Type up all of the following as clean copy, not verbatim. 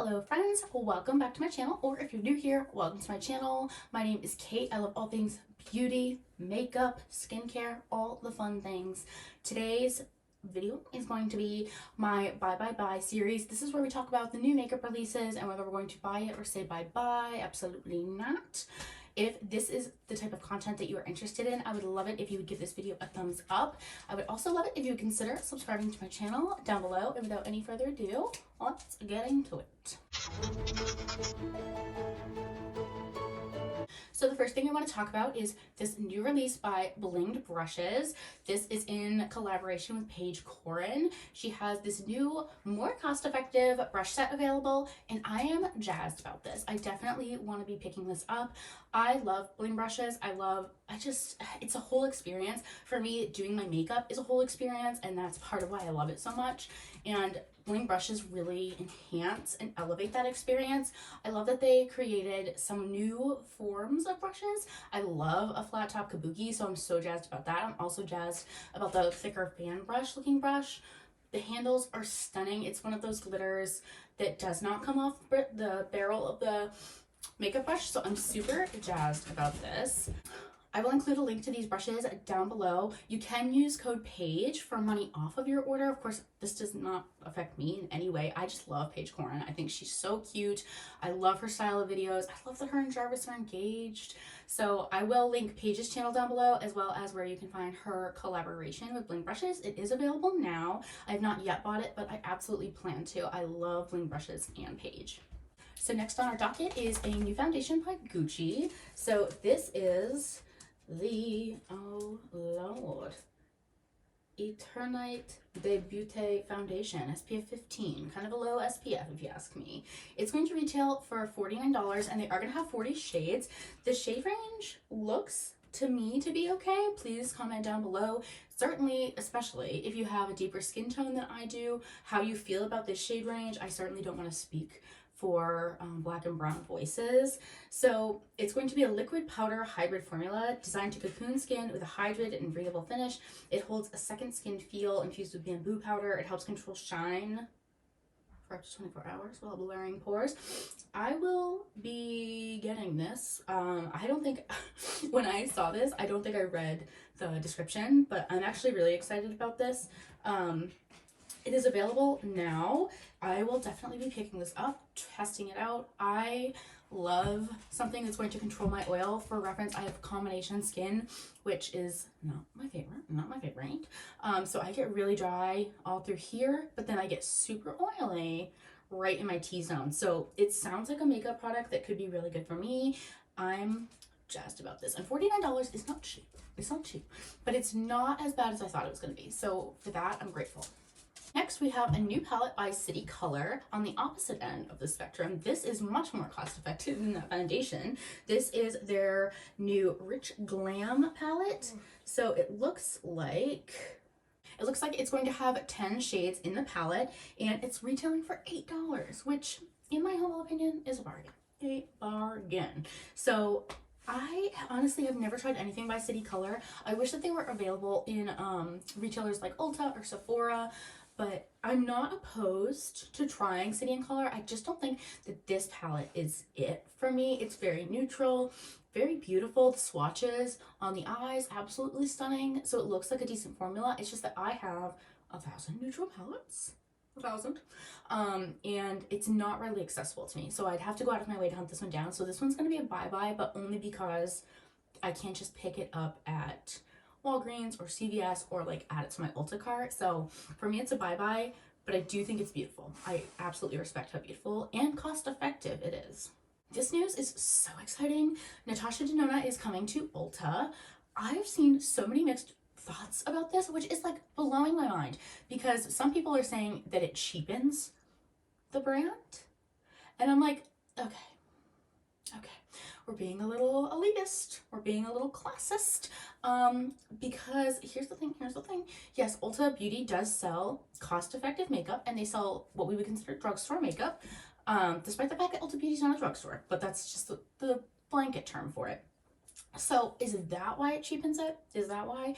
Hello friends, welcome back to my channel, or if you're new here, welcome to my channel. My name is Kate. I love all things beauty, makeup, skincare, all the fun things. Today's video is going to be my buy buy buy series. This is where we talk about the new makeup releases and whether we're going to buy it or say bye bye. Absolutely not. If this is the type of content that you are interested in, I would love it if you would give this video a thumbs up. I would also love it if you would consider subscribing to my channel down below. And without any further ado, let's get into it. So the first thing I want to talk about is this new release by Blinged brushes. This is in collaboration with Paige. She has this new, more cost-effective brush set available, and I am jazzed about this. I definitely want to be picking this up. I love Bling brushes. It's a whole experience. For me, doing my makeup is a whole experience, and that's part of why I love it so much. And Bling brushes really enhance and elevate that experience. I love that they created some new forms of brushes. I love a flat top kabuki, so I'm so jazzed about that. I'm also jazzed about the thicker fan brush looking brush. The handles are stunning. It's one of those glitters that does not come off the barrel of the makeup brush, so I'm super jazzed about this. I will include a link to these brushes down below. You can use code Paige for money off of your order. Of course, this does not affect me in any way. I just love Paige. I think she's so cute. I love her style of videos. I love that her and Jarvis are engaged. So I will link Paige's channel down below, as well as where you can find her collaboration with Bling brushes. It is available now. I have not yet bought it, but I absolutely plan to. I love Bling brushes and Paige. So next on our docket is a new foundation by Gucci. So this is the, oh Lord, Eternite de Beauté foundation, SPF 15, kind of a low SPF if you ask me. It's going to retail for $49, and they are going to have 40 shades. The shade range looks to me to be okay. Please comment down below, certainly, especially if you have a deeper skin tone than I do, how you feel about this shade range. I certainly don't want to speak for black and brown voices. So it's going to be a liquid powder hybrid formula designed to cocoon skin with a hydrated and breathable finish. It holds a second skin feel infused with bamboo powder. It helps control shine for up to 24 hours while blurring pores. I will be getting this. I don't think, when I saw this, I don't think I read the description, but I'm actually really excited about this. It is available now. I will definitely be picking this up, testing it out. I love something that's going to control my oil. For reference, I have combination skin, which is not my favorite. So I get really dry all through here, but then I get super oily right in my T-zone. So it sounds like a makeup product that could be really good for me. I'm jazzed about this. And $49 is not cheap. It's not cheap, but it's not as bad as I thought it was going to be. So for that, I'm grateful. Next, we have a new palette by City Color on the opposite end of the spectrum. This is much more cost effective than that foundation. This is their new Rich Glam palette. So it looks like it's going to have 10 shades in the palette, and it's retailing for $8, which in my humble opinion is a bargain. A bargain. So I honestly have never tried anything by City Color. I wish that they were available in retailers like Ulta or Sephora, but I'm not opposed to trying City and Color. I just don't think that this palette is it for me. It's very neutral, very beautiful. The swatches on the eyes, absolutely stunning. So it looks like a decent formula. It's just that I have 1,000 neutral palettes. 1,000. And it's not readily accessible to me. So I'd have to go out of my way to hunt this one down. So this one's going to be a bye-bye, but only because I can't just pick it up at Walgreens or CVS or like add it to my Ulta cart. So for me, it's a bye-bye, but I do think it's beautiful. I absolutely respect how beautiful and cost-effective it is. This news is so exciting. Natasha Denona is coming to Ulta. I've seen so many mixed thoughts about this, which is like blowing my mind, because some people are saying that it cheapens the brand, and I'm like, okay, we're being a little elitist, we're being a little classist, because here's the thing, yes, Ulta Beauty does sell cost-effective makeup, and they sell what we would consider drugstore makeup, despite the fact that Ulta Beauty is not a drugstore, but that's just the blanket term for it. So is that why it cheapens it? Is that why?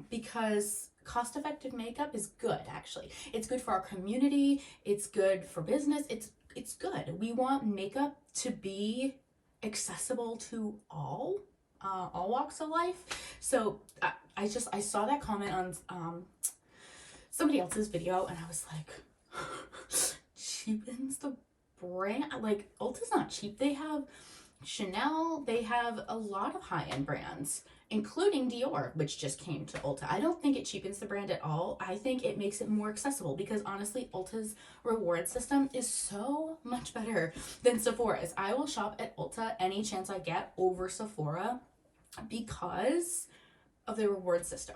Because cost-effective makeup is good, actually. It's good for our community. It's good for business. It's good. We want makeup to be accessible to all walks of life. So I saw that comment on somebody else's video, and I was like, cheapens the brand. Like, Ulta's not cheap. They have Chanel, they have a lot of high-end brands, including Dior, which just came to Ulta. I don't think it cheapens the brand at all. I think it makes it more accessible, because honestly, Ulta's reward system is so much better than Sephora's. I will shop at Ulta any chance I get over Sephora because of the reward system.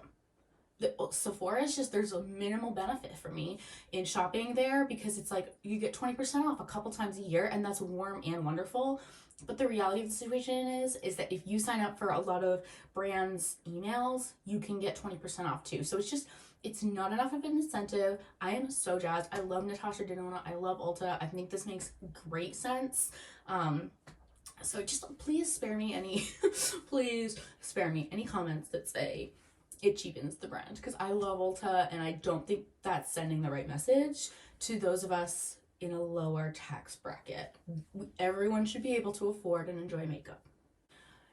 Sephora is just, there's a minimal benefit for me in shopping there, because it's like you get 20% off a couple times a year, and that's warm and wonderful. But the reality of the situation is that if you sign up for a lot of brands' emails, you can get 20% off too. So it's not enough of an incentive. I am so jazzed. I love Natasha Denona. I love Ulta. I think this makes great sense. So just please spare me any, please spare me any comments that say it cheapens the brand, because I love Ulta, and I don't think that's sending the right message to those of us in a lower tax bracket. Everyone should be able to afford and enjoy makeup.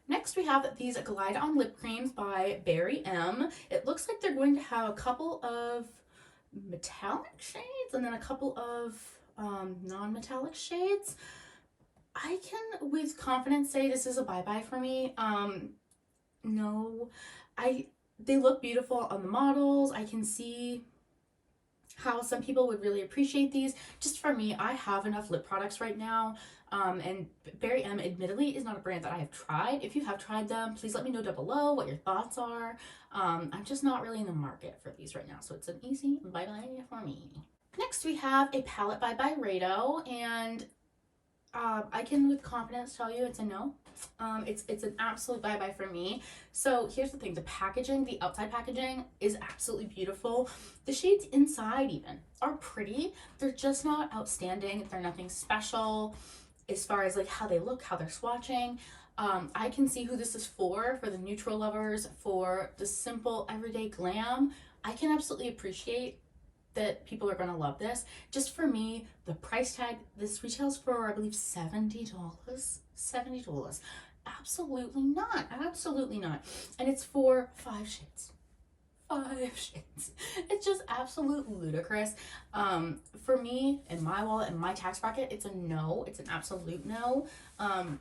Next, we have these Glide On Lip Creams by Barry M. It looks like they're going to have a couple of metallic shades and then a couple of non-metallic shades. I can with confidence say this is a bye-bye for me. They look beautiful on the models. I can see how some people would really appreciate these. Just for me, I have enough lip products right now. And Barry M admittedly is not a brand that I have tried. If you have tried them, please let me know down below what your thoughts are. I'm just not really in the market for these right now, so it's an easy bye-bye for me. Next, we have a palette by Byredo, and I can with confidence tell you it's a no. It's an absolute bye-bye for me. So here's the thing, the packaging, the outside packaging is absolutely beautiful. The shades inside even are pretty. They're just not outstanding. They're nothing special as far as like how they look, how they're swatching. I can see who this is for the neutral lovers, for the simple everyday glam. I can absolutely appreciate that people are going to love this. Just for me, the price tag, this retails for I believe $70. $70. Absolutely not. Absolutely not. And it's for 5 shades. 5 shades. It's just absolute ludicrous. For me, in my wallet, in my tax bracket, it's a no. It's an absolute no.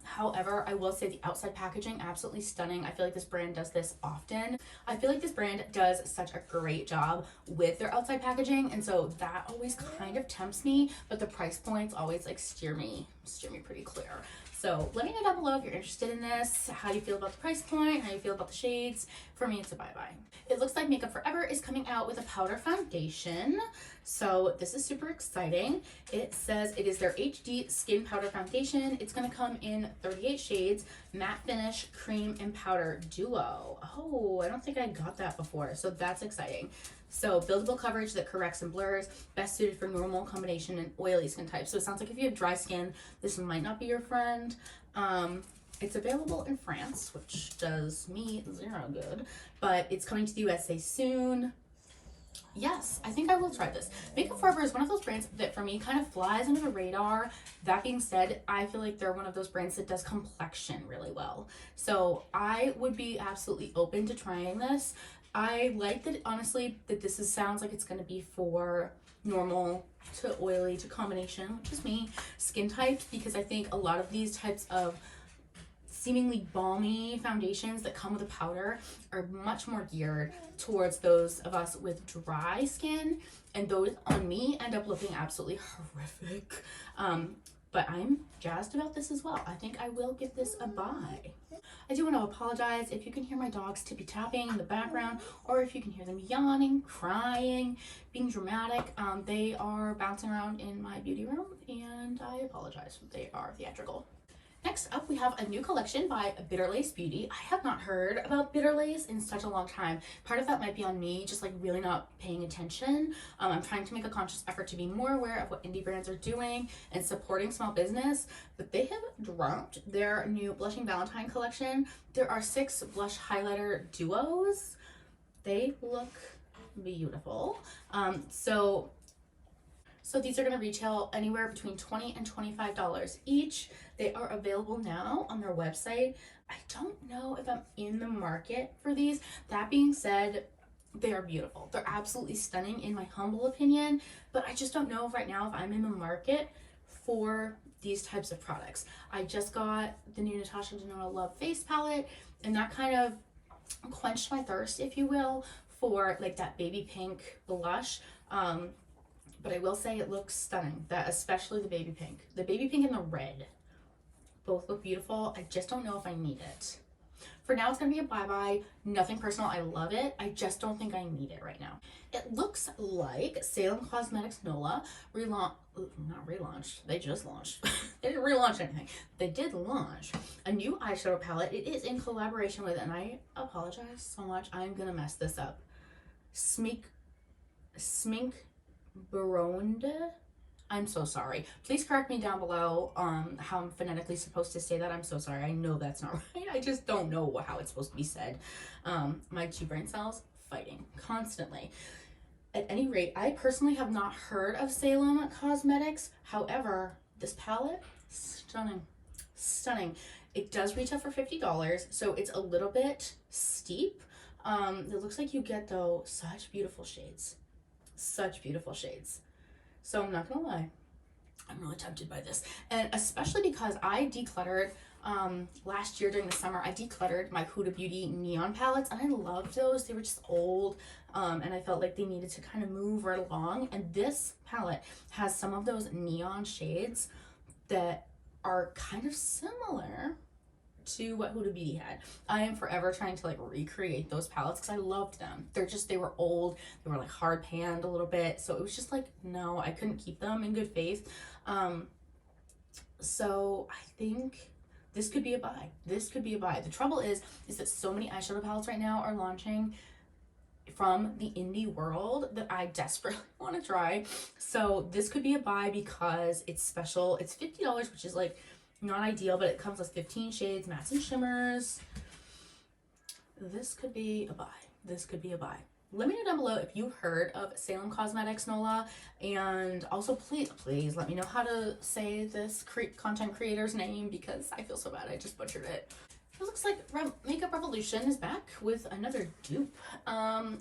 However, I will say the outside packaging, absolutely stunning. I feel like this brand does this often. I feel like this brand does such a great job with their outside packaging, and so that always kind of tempts me, but the price points always like steer me pretty clear. So let me know down below if you're interested in this, how you feel about the price point, how you feel about the shades. For me, it's a bye-bye. It looks like Makeup Forever is coming out with a powder foundation. So this is super exciting. It says it is their HD Skin Powder Foundation. It's going to come in 38 shades, matte finish, cream, and powder duo. Oh, I don't think I got that before, so that's exciting. So buildable coverage that corrects and blurs, best suited for normal, combination, and oily skin types. So it sounds like if you have dry skin, this might not be your friend. It's available in France, which does me zero good, but it's coming to the USA soon. Yes, I think I will try this. Makeup Forever is one of those brands that for me kind of flies under the radar. That being said, I feel like they're one of those brands that does complexion really well. So I would be absolutely open to trying this. I like that, honestly, that this sounds like it's going to be for normal to oily to combination, which is me, skin types, because I think a lot of these types of seemingly balmy foundations that come with a powder are much more geared towards those of us with dry skin, and those on me end up looking absolutely horrific. But I'm jazzed about this as well. I think I will give this a buy. I do want to apologize if you can hear my dogs tippy-tapping in the background, or if you can hear them yawning, crying, being dramatic. They are bouncing around in my beauty room, and I apologize. They are theatrical. Next up, we have a new collection by Bitter Lace Beauty. I have not heard about Bitter Lace in such a long time. Part of that might be on me, just like really not paying attention. I'm trying to make a conscious effort to be more aware of what indie brands are doing and supporting small business, but they have dropped their new Blushing Valentine collection. There are 6 blush highlighter duos. They look beautiful. So these are going to retail anywhere between $20 and $25 each. They are available now on their website. I don't know if I'm in the market for these. That being said, they are beautiful. They're absolutely stunning in my humble opinion, but I just don't know if right now if I'm in the market for these types of products. I just got the new Natasha Denona Love face palette, and that kind of quenched my thirst, if you will, for like that baby pink blush. But I will say it looks stunning, that especially the baby pink. The baby pink and the red both look beautiful. I just don't know if I need it. For now, it's going to be a bye-bye. Nothing personal. I love it. I just don't think I need it right now. It looks like Salem Cosmetics NOLA not relaunched. They just launched. They didn't relaunch anything. They did launch a new eyeshadow palette. It is in collaboration with, and I apologize so much, I'm going to mess this up, Smink Baronde. I'm so sorry. Please correct me down below how I'm phonetically supposed to say that. I'm so sorry. I know that's not right. I just don't know how it's supposed to be said. My two brain cells fighting constantly. At any rate, I personally have not heard of Salem Cosmetics. However, this palette, stunning. Stunning. It does retail for $50, so it's a little bit steep. It looks like you get, though, such beautiful shades. Such beautiful shades. So I'm not gonna lie, I'm really tempted by this, and especially because I decluttered last year during the summer. I decluttered my Huda Beauty neon palettes, and I loved those. They were just old, and I felt like they needed to kind of move right along, and this palette has some of those neon shades that are kind of similar to what Huda Beauty had. I am forever trying to like recreate those palettes because I loved them. They were old, they were like hard panned a little bit, so it was just like, no, I couldn't keep them in good faith. So I think this could be a buy. This could be a buy. The trouble is that so many eyeshadow palettes right now are launching from the indie world that I desperately want to try. So this could be a buy because it's special. It's $50, which is like not ideal, but it comes with 15 shades, mattes and shimmers. This could be a buy. This could be a buy. Let me know down below if you've heard of Salem Cosmetics NOLA, and also please let me know how to say this content creator's name because I feel so bad I just butchered it. It looks like Makeup Revolution is back with another dupe.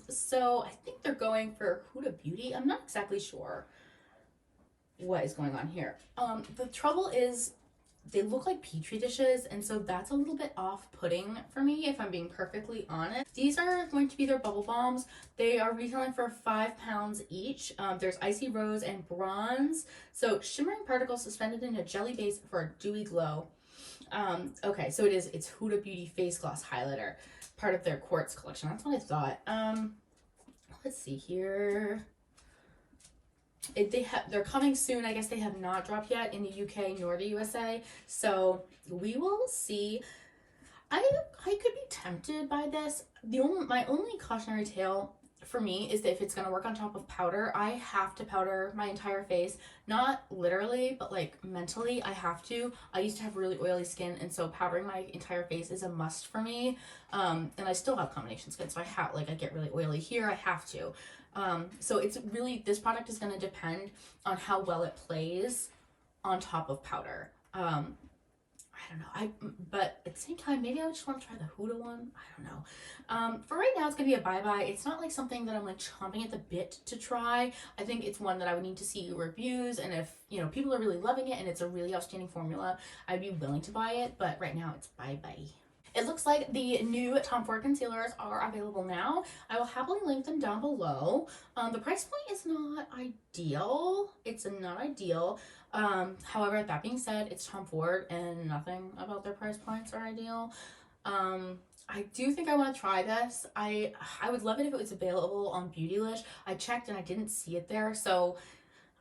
So I think they're going for Huda Beauty. I'm not exactly sure what is going on here. The trouble is they look like petri dishes, and so that's a little bit off-putting for me, if I'm being perfectly honest. These are going to be their bubble bombs. They are retailing for £5 each. There's Icy Rose and Bronze. So shimmering particles suspended in a jelly base for a dewy glow. Okay, so it's Huda Beauty Face Gloss Highlighter, part of their Quartz collection. That's what I thought. Let's see here. They're coming soon. I guess they have not dropped yet in the UK nor the USA, so we will see. I could be tempted by this. My only cautionary tale for me is that if it's going to work on top of powder, I have to powder my entire face. Not literally, but like mentally, I have to. I used to have really oily skin, and so powdering my entire face is a must for me. And I still have combination skin, so I get really oily here. I have to. So it's really, this product is going to depend on how well it plays on top of powder. I don't know. But at the same time, maybe I just want to try the Huda one. I don't know. For right now, it's going to be a bye-bye. It's not like something that I'm like chomping at the bit to try. I think it's one that I would need to see reviews, and if, you know, people are really loving it and it's a really outstanding formula, I'd be willing to buy it. But right now, it's bye-bye. It looks like the new Tom Ford concealers are available now. I will happily link them down below. The price point is not ideal. It's not ideal. However, that being said, it's Tom Ford and nothing about their price points are ideal. I do think I want to try this. I would love it if it was available on Beautylish. I checked and I didn't see it there, so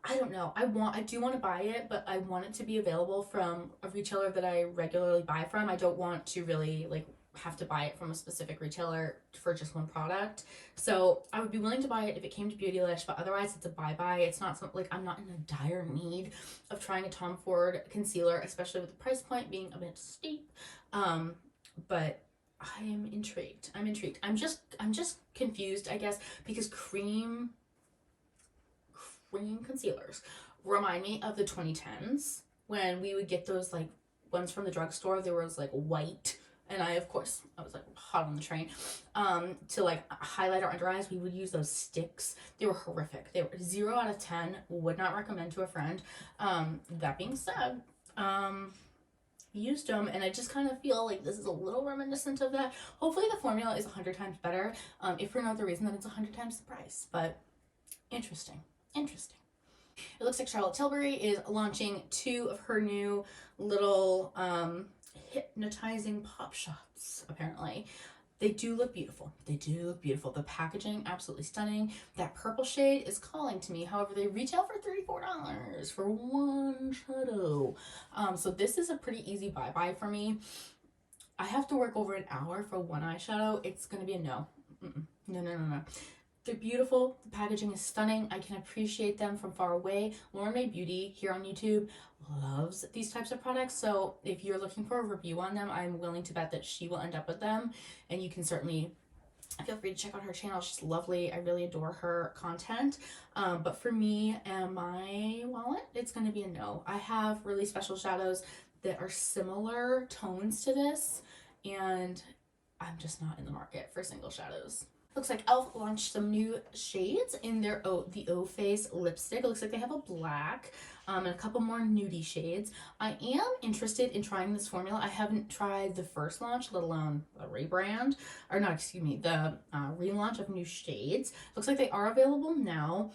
I don't know. I do want to buy it, but I want it to be available from a retailer that I regularly buy from. I don't want to really like have to buy it from a specific retailer for just one product. So I would be willing to buy it if it came to Beautylish, but otherwise it's a bye-bye. It's not something like I'm not in a dire need of trying a Tom Ford concealer, especially with the price point being a bit steep. But I am intrigued. I'm intrigued. I'm just confused, I guess, because cream concealers remind me of the 2010s when we would get those like ones from the drugstore. There was like white, and of course I was like hot on the train. To like highlight our under eyes, we would use those sticks. They were horrific. They were 0 out of 10. Would not recommend to a friend. That being said, used them, and I just kind of feel like this is a little reminiscent of that. Hopefully the formula is 100 times better, if for no other reason than it's 100 times the price. But interesting. It looks like Charlotte Tilbury is launching 2 of her new little hypnotizing pop shots, apparently. They do look beautiful. The packaging, absolutely stunning. That purple shade is calling to me. However, they retail for $34 for one shadow. So this is a pretty easy buy for me. I have to work over an hour for one eyeshadow. It's going to be a no. No. They're beautiful. The packaging is stunning. I can appreciate them from far away. Lauren May Beauty here on YouTube loves these types of products. So if you're looking for a review on them, I'm willing to bet that she will end up with them. And you can certainly feel free to check out her channel. She's lovely. I really adore her content. But for me and my wallet, it's going to be a no. I have really special shadows that are similar tones to this, and I'm just not in the market for single shadows. Looks like E.L.F. launched some new shades in their the O Face lipstick. It looks like they have a black and a couple more nudie shades. I am interested in trying this formula. I haven't tried the first launch, let alone a rebrand, or not, excuse me, the relaunch of new shades. Looks like they are available now.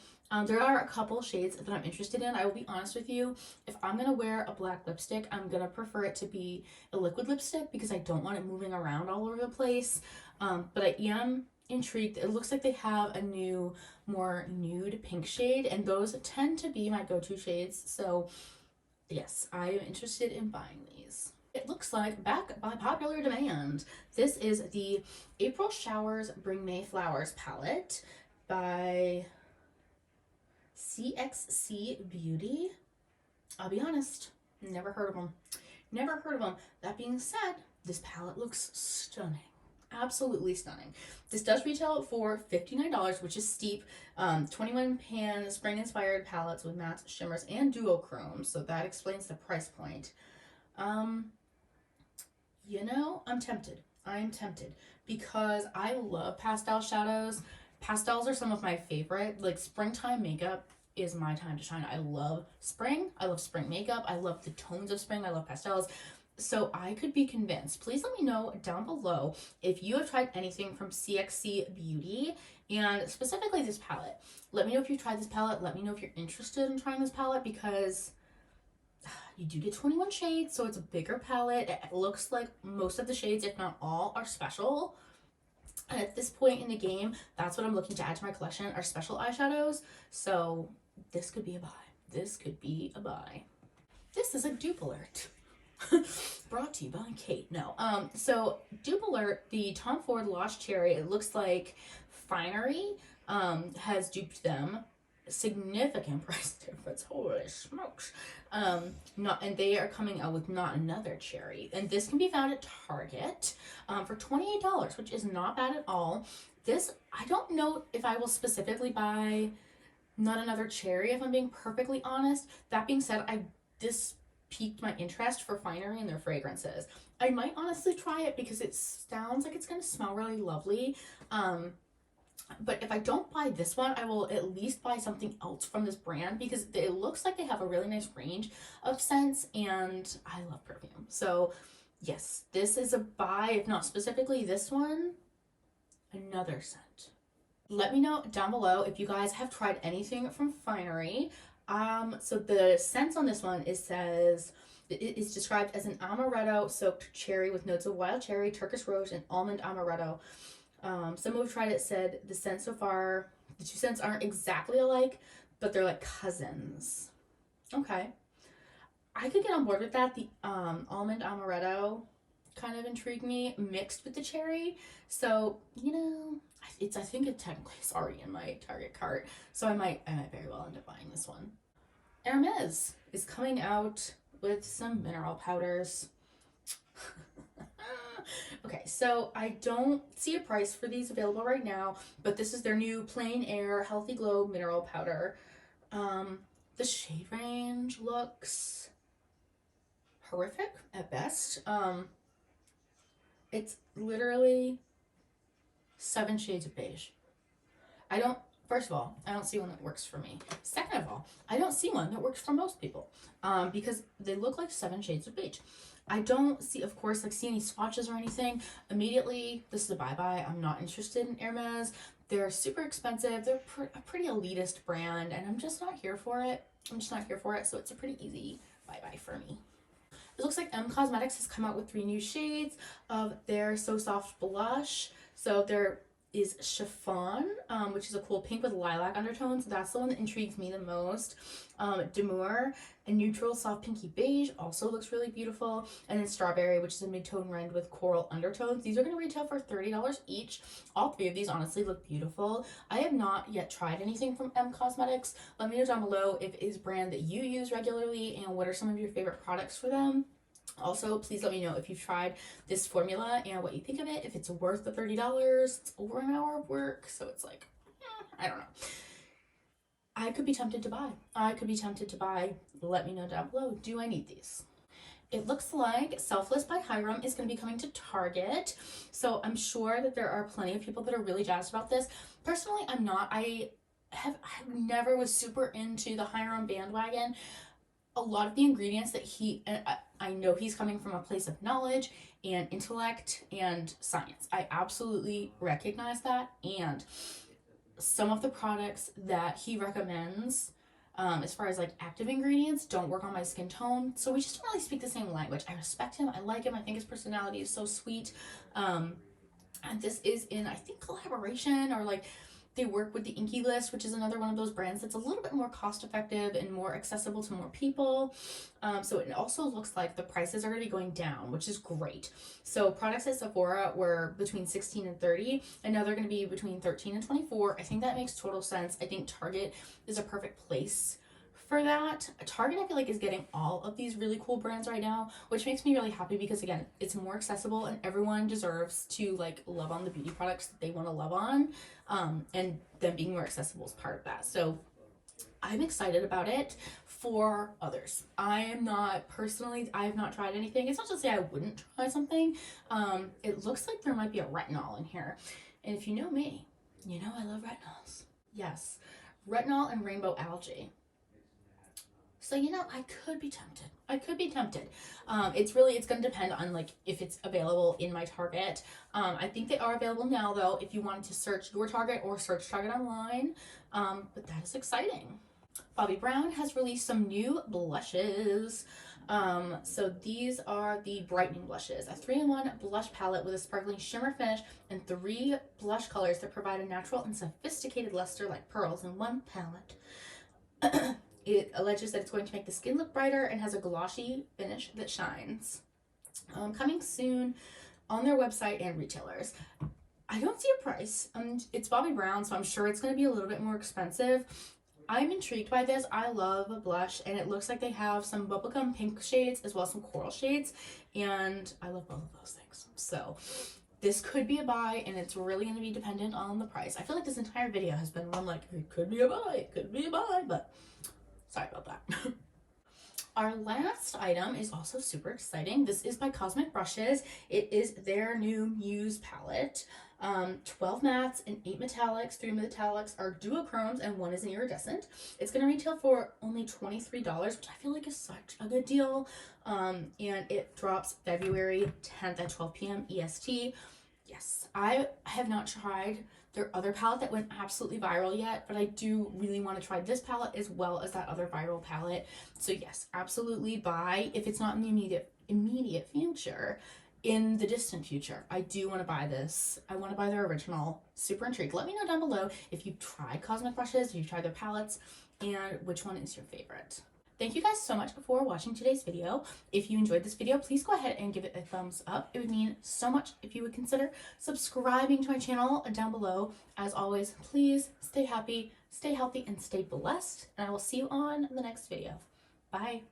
There are a couple shades that I'm interested in. I will be honest with you. If I'm going to wear a black lipstick, I'm going to prefer it to be a liquid lipstick because I don't want it moving around all over the place. But I am intrigued. It looks like they have a new, more nude pink shade, and those tend to be my go-to shades. So yes, I am interested in buying these. It looks like, back by popular demand, this is the April Showers Bring May Flowers palette by CXC Beauty. I'll be honest, never heard of them. That being said, this palette looks stunning. Absolutely stunning. This does retail for $59, which is steep. 21 pan spring inspired palettes with mattes, shimmers, and duochromes. So that explains the price point. You know, I'm tempted because I love pastel shadows. Pastels are some of my favorite. Like, springtime makeup is my time to shine. I love spring. I love spring makeup. I love the tones of spring. I love pastels. So I could be convinced. Please let me know down below if you have tried anything from CXC Beauty, and specifically this palette. Let me know if you've tried this palette. Let me know if you're interested in trying this palette, because you do get 21 shades, so it's a bigger palette. It looks like most of the shades, if not all, are special. And at this point in the game, that's what I'm looking to add to my collection, are special eyeshadows. So this could be a buy. This is a dupe alert. Brought to you by Kate. No. So dupe alert, the Tom Ford Lost Cherry, it looks like Finery has duped them. Significant price difference. Holy smokes. And they are coming out with Not Another Cherry. And this can be found at Target for $28, which is not bad at all. This, I don't know if I will specifically buy Not Another Cherry, if I'm being perfectly honest. That being said, this piqued my interest for Finery and their fragrances. I might honestly try it because it sounds like it's going to smell really lovely. But if I don't buy this one, I will at least buy something else from this brand, because it looks like they have a really nice range of scents, and I love perfume. So yes, this is a buy, if not specifically this one, another scent. Let me know down below if you guys have tried anything from Finery. So the scents on this one, it is described as an amaretto soaked cherry with notes of wild cherry, Turkish rose, and almond amaretto. Some who've tried it said the scent so far, the two scents aren't exactly alike, but they're like cousins. Okay, I could get on board with that. The almond amaretto kind of intrigued me, mixed with the cherry. So, you know, I think it technically is already in my Target cart, so I might very well end up buying this one. Hermes is coming out with some mineral powders. Okay, so I don't see a price for these available right now, but this is their new Plain Air Healthy Glow Mineral Powder. The shade range looks horrific at best. It's literally 7 shades of beige. I don't, first of all, I don't see one that works for me. Second of all, I don't see one that works for most people, because they look like 7 shades of beige. I don't see, of course, like see any swatches or anything. Immediately, this is a bye-bye. I'm not interested in Hermes. They're super expensive. They're a pretty elitist brand, and I'm just not here for it. So it's a pretty easy bye-bye for me. It looks like Cosmetics has come out with 3 new shades of their So Soft blush. So there is Chiffon, which is a cool pink with lilac undertones. That's the one that intrigues me the most. Demure, a neutral soft pinky beige, also looks really beautiful. And then Strawberry, which is a mid-tone rend with coral undertones. These are going to retail for $30 each. All 3 of these honestly look beautiful. I have not yet tried anything from Cosmetics. Let me know down below if it is a brand that you use regularly and what are some of your favorite products for them. Also, please let me know if you've tried this formula and what you think of it. If it's worth the $30, it's over an hour of work, so it's like, I don't know. I could be tempted to buy. Let me know down below. Do I need these? It looks like Selfless by Hiram is going to be coming to Target. So I'm sure that there are plenty of people that are really jazzed about this. Personally, I'm not. I never was super into the Hiram bandwagon. A lot of the ingredients that I know he's coming from a place of knowledge and intellect and science. I absolutely recognize that. And some of the products that he recommends, as far as like active ingredients, don't work on my skin tone. So we just don't really speak the same language. I respect him. I like him. I think his personality is so sweet. And this is in, I think, collaboration, or like they work with the Inky List, which is another one of those brands that's a little bit more cost effective and more accessible to more people. So it also looks like the prices are going to be going down, which is great. So products at Sephora were between $16 and $30, and now they're going to be between $13 and $24. I think that makes total sense. I think Target is a perfect place for that. Target, I feel like, is getting all of these really cool brands right now, which makes me really happy because, again, it's more accessible and everyone deserves to like love on the beauty products that they want to love on, and them being more accessible is part of that. So I'm excited about it for others. I have not tried anything. It's not to say I wouldn't try something. It looks like there might be a retinol in here, and if you know me, you know I love retinols. Yes, retinol and rainbow algae. So, I could be tempted. It's going to depend on like if it's available in my Target. I think they are available now though, if you wanted to search your Target or search Target online. But that is exciting. Bobbi Brown has released some new blushes. So these are the brightening blushes, a 3-in-1 blush palette with a sparkling shimmer finish and 3 blush colors that provide a natural and sophisticated luster like pearls in one palette. It alleges that it's going to make the skin look brighter and has a glossy finish that shines. Coming soon on their website and retailers. I don't see a price. It's Bobbi Brown, so I'm sure it's going to be a little bit more expensive. I'm intrigued by this. I love a blush, and it looks like they have some bubblegum pink shades as well as some coral shades, and I love both of those things. So this could be a buy, and it's really going to be dependent on the price. I feel like this entire video has been one like, it could be a buy, but sorry about that. Our last item is also super exciting. This is by Cosmic Brushes. It is their new Muse palette. 12 mattes and 8 metallics. 3 metallics are duochromes and 1 is an iridescent. It's going to retail for only $23, which I feel like is such a good deal. And it drops February 10th at 12 p.m. EST. Yes, I have not tried their other palette that went absolutely viral yet, but I do really want to try this palette as well as that other viral palette. So yes, absolutely buy. If it's not in the immediate future, in the distant future, I do want to buy this. I want to buy their original. Super intrigued. Let me know down below if you've tried Cosmic Brushes, if you've tried their palettes, and which one is your favorite. Thank you guys so much for watching today's video. If you enjoyed this video, please go ahead and give it a thumbs up. It would mean so much if you would consider subscribing to my channel down below. As always, please stay happy, stay healthy, and stay blessed. And I will see you on the next video. Bye.